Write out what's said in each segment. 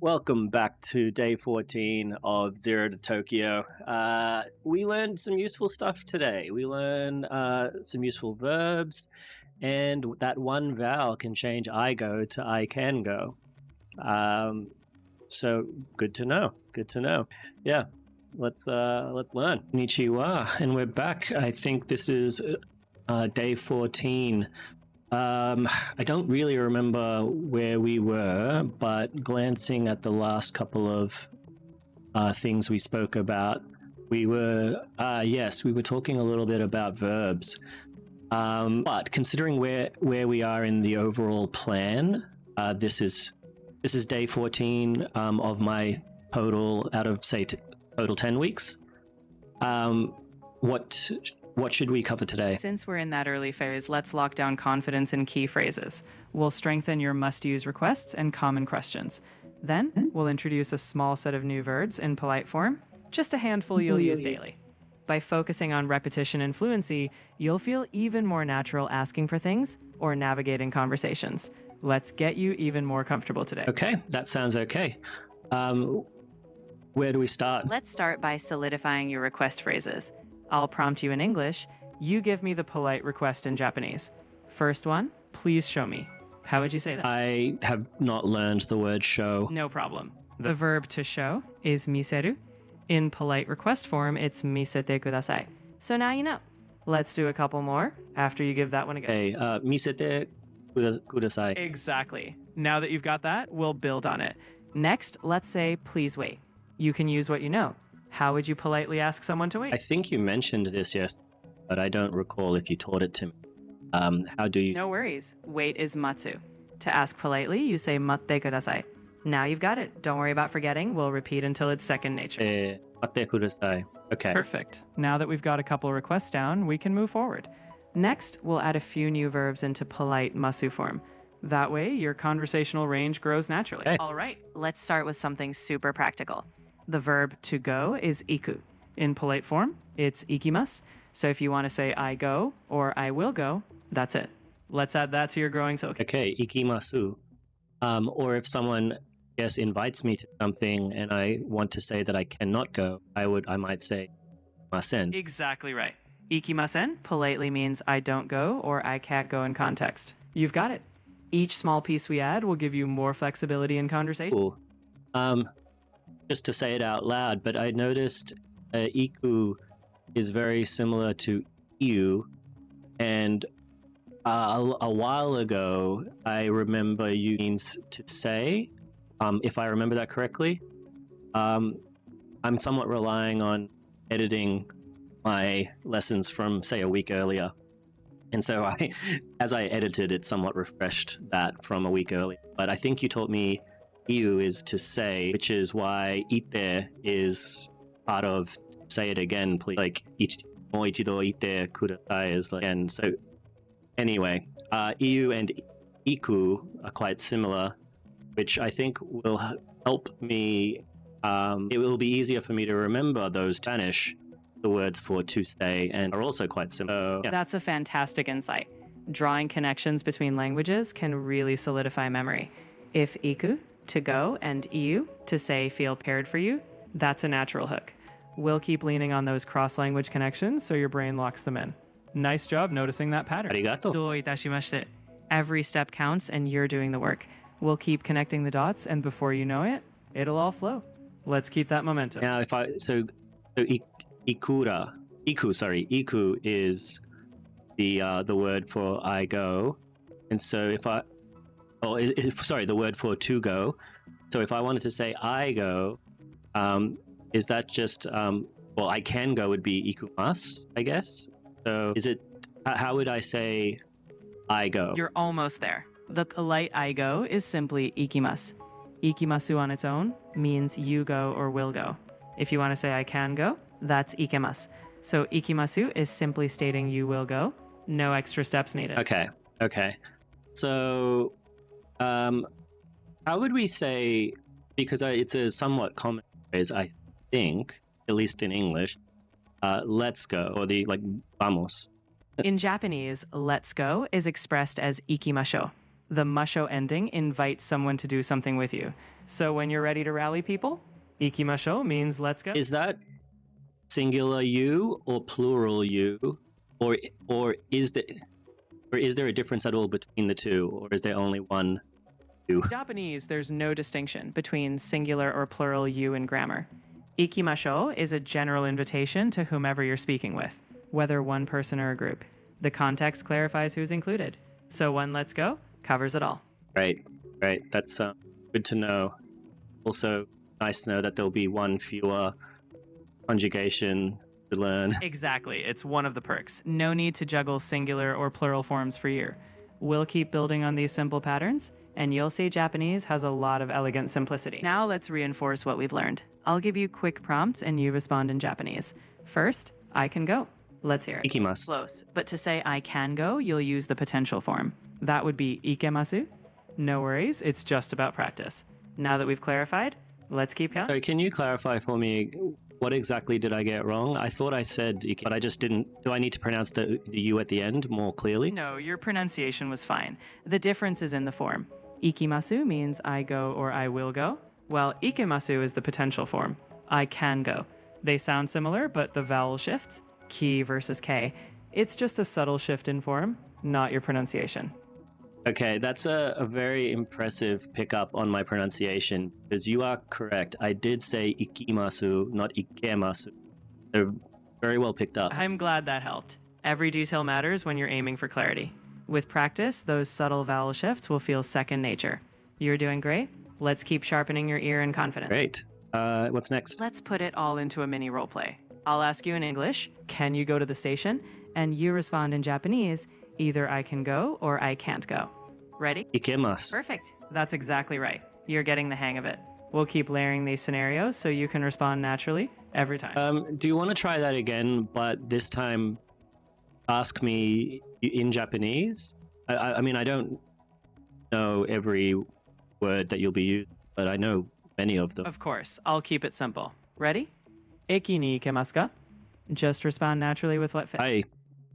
Welcome back to day 14 of Zero to Tokyo. We learned some useful stuff today. We learned some useful verbs, and that one vowel can change I go to I can go. So good to know. Good to know. Yeah, let's learn. Konnichiwa, and we're back. I think this is day 14. I don't really remember where we were, but glancing at the last couple of things we spoke about, we were talking a little bit about verbs. But considering where we are in the overall plan, this is day 14 of my total out of total 10 weeks. What should we cover today? Since we're in that early phase, let's lock down confidence in key phrases. We'll strengthen your must-use requests and common questions. Then, we'll introduce a small set of new verbs in polite form, just a handful you'll use daily. By focusing on repetition and fluency, you'll feel even more natural asking for things or navigating conversations. Let's get you even more comfortable today. Okay, that sounds okay. Where do we start? Let's start by solidifying your request phrases. I'll prompt you in English. You give me the polite request in Japanese. First one, please show me. How would you say that? I have not learned the word show. No problem. The verb to show is miseru. In polite request form, it's見せてください. So now you know. Let's do a couple more after you give that one a go. Okay, 見せてください. Exactly. Now that you've got that, we'll build on it. Next, let's say, please wait. You can use what you know. How would you politely ask someone to wait? I think you mentioned this yesterday, but I don't recall if you taught it to me. How do you... No worries. Wait is matsu. To ask politely, you say matte kudasai. Now you've got it. Don't worry about forgetting. We'll repeat until it's second nature. Matte kudasai. Okay. Perfect. Now that we've got a couple requests down, we can move forward. Next, we'll add a few new verbs into polite masu form. That way, your conversational range grows naturally. Okay. All right, let's start with something super practical. The verb to go is iku. In polite form, it's ikimas. So if you want to say I go or I will go, that's it. Let's add that to your growing token. Okay, ikimasu. Or if someone, invites me to something and I want to say that I cannot go, I might say ikimasen. Exactly right. Ikimasen politely means I don't go or I can't go in context. You've got it. Each small piece we add will give you more flexibility in conversation. Cool. Just to say it out loud, but I noticed iku is very similar to iu, and a while ago I remember you means to say, if I remember that correctly. I'm somewhat relying on editing my lessons from, say, a week earlier, and so as I edited it, somewhat refreshed that from a week earlier. But I think you taught me iu is to say, which is why ite is part of say it again, please. Like moichido ite kudasai is like again. So anyway, iu and iku are quite similar, which I think will help me. It will be easier for me to remember those Spanish, the words for to say, and are also quite similar. Yeah. That's a fantastic insight. Drawing connections between languages can really solidify memory. If iku, to go, and iu, to say, feel paired for you, that's a natural hook. We'll keep leaning on those cross-language connections so your brain locks them in. Nice job noticing that pattern. Arigato. Do itashimashite. Every step counts and you're doing the work. We'll keep connecting the dots, and before you know it, it'll all flow. Let's keep that momentum. Now, iku is the word for I go, and so the word for to go. So if I wanted to say I go, is that just I can go would be ikumas, I guess. So is it? How would I say I go? You're almost there. The polite I go is simply ikimas. Ikimasu on its own means you go or will go. If you want to say I can go, that's ikemas. So ikimasu is simply stating you will go. No extra steps needed. Okay. So, how would we say, because it's a somewhat common phrase, I think, at least in English, let's go, or vamos. In Japanese, let's go is expressed as ikimashou. The musho ending invites someone to do something with you. So when you're ready to rally people, Ikimasho means let's go. Is that singular you or plural you, or is there a difference at all between the two, or is there only one you? In Japanese, there's no distinction between singular or plural you in grammar. Ikimasho is a general invitation to whomever you're speaking with, whether one person or a group. The context clarifies who's included. So one let's go covers it all. Right. That's good to know. Also, nice to know that there'll be one fewer conjugation to learn. Exactly. It's one of the perks. No need to juggle singular or plural forms for you. We'll keep building on these simple patterns, and you'll see Japanese has a lot of elegant simplicity. Now let's reinforce what we've learned. I'll give you quick prompts and you respond in Japanese. First, I can go. Let's hear it. Ikimasu. Close. But to say I can go, you'll use the potential form. That would be Ikemasu. No worries, it's just about practice. Now that we've clarified, let's keep going. So can you clarify for me, what exactly did I get wrong? I thought I said but I just didn't. Do I need to pronounce the U at the end more clearly? No, your pronunciation was fine. The difference is in the form. Ikimasu means I go or I will go, while Ikemasu is the potential form. I can go. They sound similar, but the vowel shifts, ki versus k. It's just a subtle shift in form, not your pronunciation. Okay, that's a very impressive pickup on my pronunciation, because you are correct. I did say Ikimasu, not Ikemasu. They're very well picked up. I'm glad that helped. Every detail matters when you're aiming for clarity. With practice, those subtle vowel shifts will feel second nature. You're doing great. Let's keep sharpening your ear and confidence. Great. What's next? Let's put it all into a mini roleplay. I'll ask you in English, can you go to the station? And you respond in Japanese, either I can go or I can't go. Ready? Ikimasu. Perfect. That's exactly right. You're getting the hang of it. We'll keep layering these scenarios so you can respond naturally every time. Do you want to try that again, but this time ask me in Japanese? I mean, I don't know every word that you'll be using, but I know many of them. Of course. I'll keep it simple. Ready? Eki ni ikemasu ka? Just respond naturally with what fits. はい、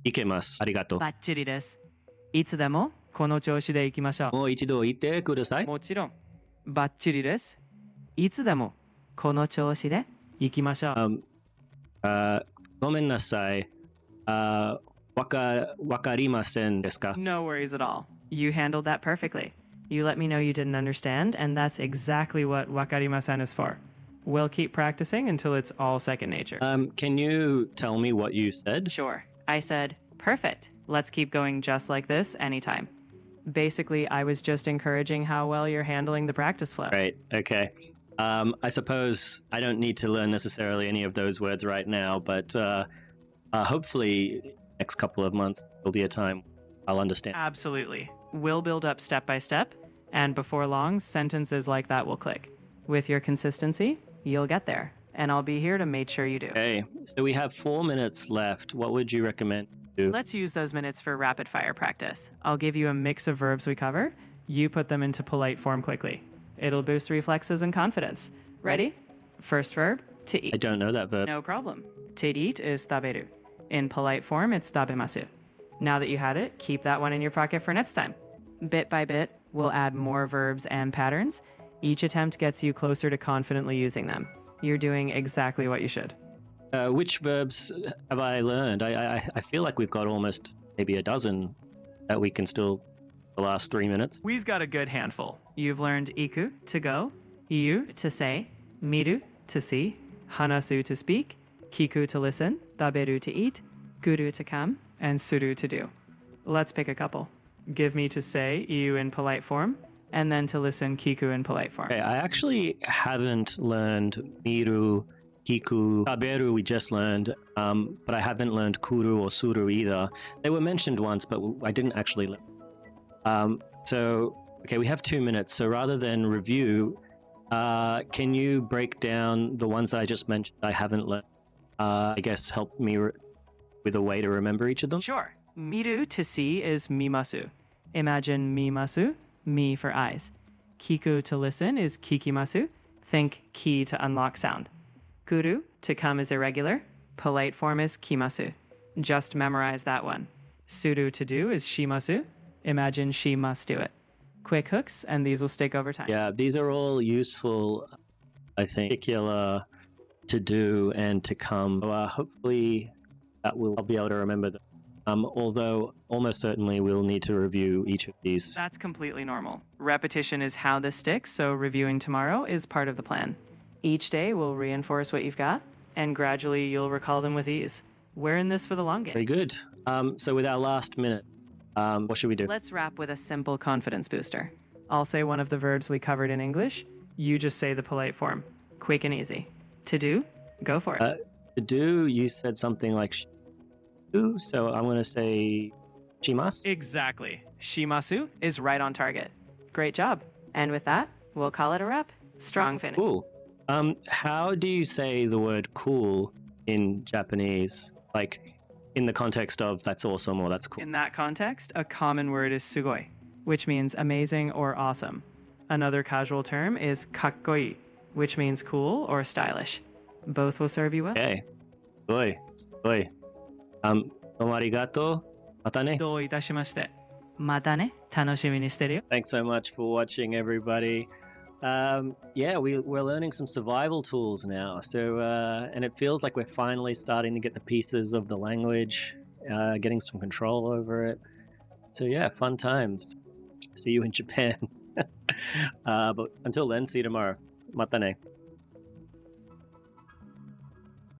行けます。ありがとう。バッチリです。いつでもこの調子で行きましょう。もう一度言ってください。もちろん。バッチリです。いつでもこの調子で行きましょう。ごめんなさい。わかりませんですか? No worries at all. You handled that perfectly. You let me know you didn't understand, and that's exactly what wakarimasen is for. We'll keep practicing until it's all second nature. Can you tell me what you said? Sure. I said, perfect. Let's keep going just like this anytime. Basically, I was just encouraging how well you're handling the practice flow. Right, okay. I suppose I don't need to learn necessarily any of those words right now, but hopefully next couple of months there'll be a time I'll understand. Absolutely. We'll build up step by step, and before long, sentences like that will click. With your consistency, you'll get there, and I'll be here to make sure you do. Okay, so we have 4 minutes left. What would you recommend? Let's use those minutes for rapid fire practice. I'll give you a mix of verbs we cover. You put them into polite form quickly. It'll boost reflexes and confidence. Ready? First verb, to eat. I don't know that verb. No problem. To eat is taberu. In polite form, it's tabemasu. Now that you had it, keep that one in your pocket for next time. Bit by bit, we'll add more verbs and patterns. Each attempt gets you closer to confidently using them. You're doing exactly what you should. Which verbs have I learned? I feel like we've got almost maybe a dozen that we can still the last 3 minutes. We've got a good handful. You've learned iku, to go, iu, to say, miru, to see, hanasu, to speak, kiku, to listen, taberu, to eat, kuru, to come, and suru, to do. Let's pick a couple. Give me to say iu in polite form, and then to listen kiku in polite form. Okay, I actually haven't learned Miru, Kiku, taberu we just learned, but I haven't learned Kuru or Suru either. They were mentioned once, but I didn't actually learn. Okay, we have 2 minutes, so rather than review, can you break down the ones that I just mentioned I haven't learned? I guess help me with a way to remember each of them? Sure. Miru, to see, is mimasu. Imagine mimasu, mi for eyes. Kiku, to listen, is kikimasu. Think ki to unlock sound. Kuru, to come, is irregular. Polite form is kimasu. Just memorize that one. Suru, to do, is shimasu. Imagine she must do it. Quick hooks, and these will stick over time. Yeah, these are all useful, I think, particular to do and to come. So, hopefully I'll be able to remember them. Although almost certainly we'll need to review each of these. That's completely normal. Repetition is how this sticks, so reviewing tomorrow is part of the plan. Each day will reinforce what you've got, and gradually you'll recall them with ease. We're in this for the long game. Very good. So with our last minute, what should we do? Let's wrap with a simple confidence booster. I'll say one of the verbs we covered in English. You just say the polite form. Quick and easy. To do, go for it. To do, you said something like shimasu, so I'm going to say shimasu. Exactly. Shimasu is right on target. Great job. And with that, we'll call it a wrap. Strong finish. Cool. How do you say the word cool in Japanese? Like, in the context of that's awesome or that's cool? In that context, a common word is sugoi, which means amazing or awesome. Another casual term is kaっこいい, which means cool or stylish. Both will serve you well. Okay. Sugoi. Sugoi. Domo arigato. Mata ne. どういたしまして。またね。楽しみにしてるよ。 Thanks so much for watching, everybody. Yeah, we're learning some survival tools now. So, and it feels like we're finally starting to get the pieces of the language, getting some control over it. So yeah, fun times. See you in Japan. But until then, see you tomorrow. Mata ne.